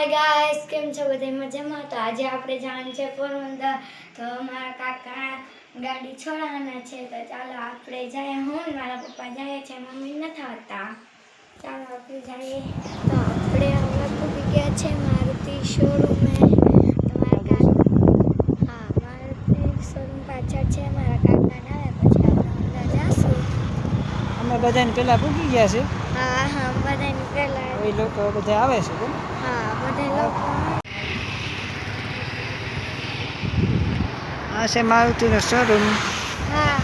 Hi guys, કેમ છો બધા મજામાં? તો આજે આપણે જવાનું છે પોરબંદર. તો મારા કાકા ગાડી છોડાવવાના છે, તો ચાલો આપણે જઈએ. હું ને મારા પપ્પા જાય છે, મમ્મી નથી આવતા. ચાલો આપણે જઈએ. તો આપણે હવે પૂરી ગયા છે મારુતિ શોરૂમે. હા, મારુતિ શોરૂમ પાછળ છે. મારા કાકા આવે પછી આપણે અંદર જઈશું. અમે બધાને પેલા પૂકી ગયા છે. હા હા, બધાની પહેલા એ લોકો બધા આવે છે કેમ? હા, બધા લોકો આ છે મારુતિનો શોરૂમ. હા.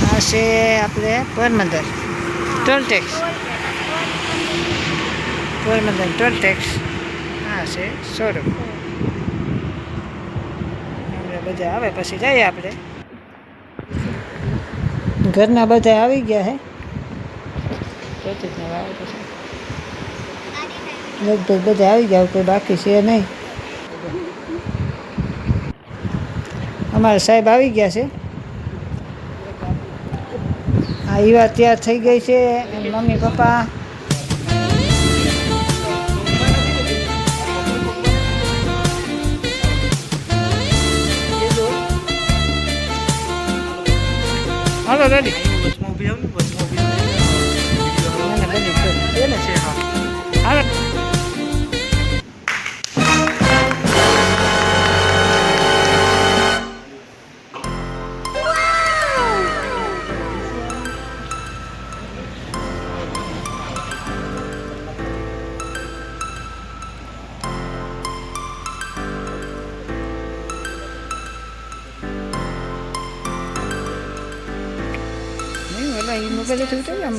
આ છે આપણે Porbandar toll tax. Porbandar toll tax. આ છે શોરૂમ. આપણે બધા આવે પછી જઈએ આપણે. ઘરના બધા આવી ગયા છે. લગભગ બધા આવી ગયા, કોઈ બાકી છે નહીં. અમારા સાહેબ આવી ગયા છે. આ ઈવા તૈયાર થઈ ગઈ છે, મમ્મી પપ્પા. હાલો રેડી. હાલો. એ મોબાઈલ થી ઉતરી આમ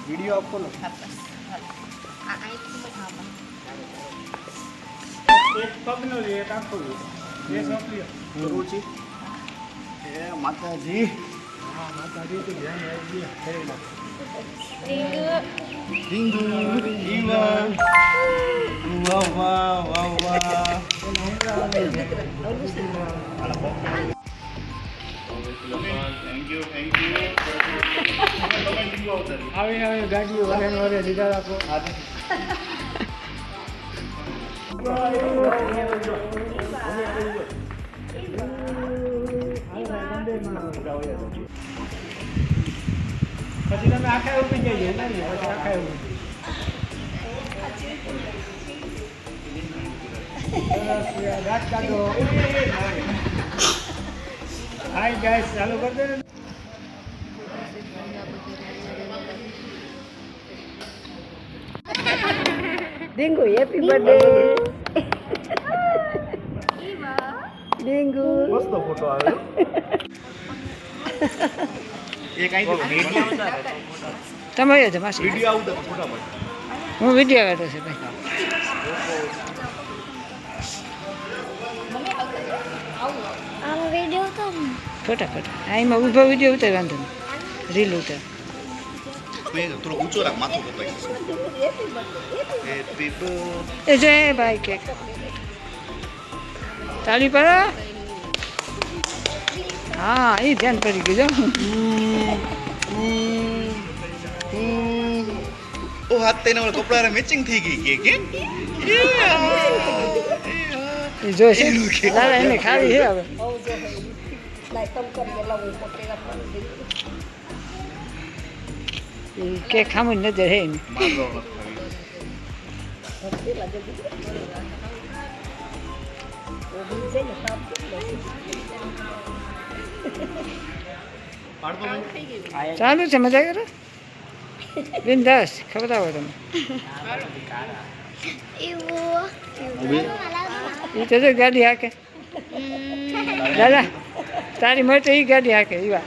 वीडियो आपको लो एक पग नो लिए एक आंखो लो ये सब लियो रुचि ए माताजी हां माताजी तो ध्यान रखिए करेगा रिंगू रिंगू वाह वाह वाह वाह थैंक यू આવે ગાડીઓ વરે વરે લીધા રાખો. પછી તમે આખા ઉભી જઈએ પછી આખા રાત કાઢો. હાય ગાઈસ, ચાલુ કરી દે. Dingu, happy birthday. Dingu. મસ્ત ફોટો આવે. એક આઈ દો તમે આવ્યો છો માસી? વિડિયો આવું તો ફોટા મળે. હું વિડીયો કાઢો છે ભાઈ. આનો વિડિયો તો ફોટા આ એમાં ઊભો વિડીયો ઉતાર, વાંધો નહીં. રીલ ઉતાર. થોડો ઊંચો રાખ, માથું કપાઈ જશે. Happy birthday. એ જય ભાઈ કેક તાળી પર. હા, એ ધ્યાન પડી ગયું. ઓ હાથ તેના ઓલા કપડા મેચિંગ થઈ ગઈ કે એ જોશે દાદા એને ખાવી છે હવે. કેક ખામું નજર હે ને. છે ને કામ કેટલો પાડતો ભાઈ ચાલુ છે મજા કરો બિંદાસ ખવડાવો તમે એ તો જો ગાડી હાકે દાદા તારી મોટે એ ગાડી હાકે એવા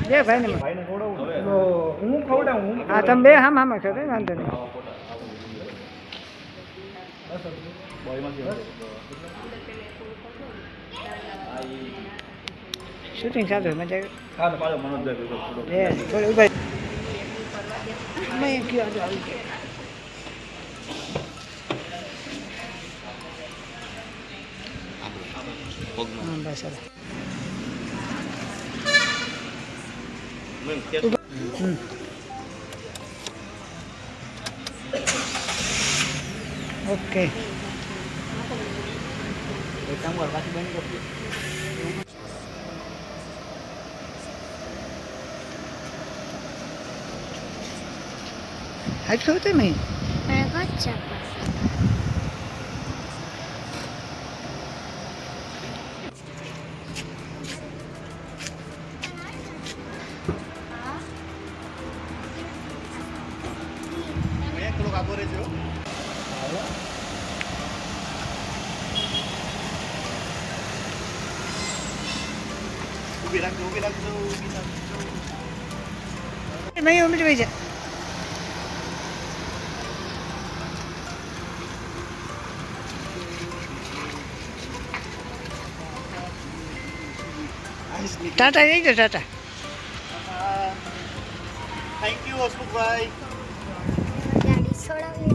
બે ભાઈ ને ભાઈને ખવડાવું તો હું ખવડાવું હું હા તમે બે હામ ખરો વાંધો નહીં શૂટિંગ ચાલુ મજા હા તો પાછો મનોજભાઈ ભેગો થોડો એ થોડી ઉભા મેં કયો આજે આવી ગયો પગનો હા બસ હવે મેં કે ઓકે આજ કહું તો નહીં મેં થોડોક આગો રહેજો ઊભી રાખજો ઊભી રાખજો ઊભી રાખજો નહીં ઉમરી વહી જા ટાટા જઈ જાઓ ટાટા થેન્ક યુ હસમુખભાઈ ગાડી છોડાવી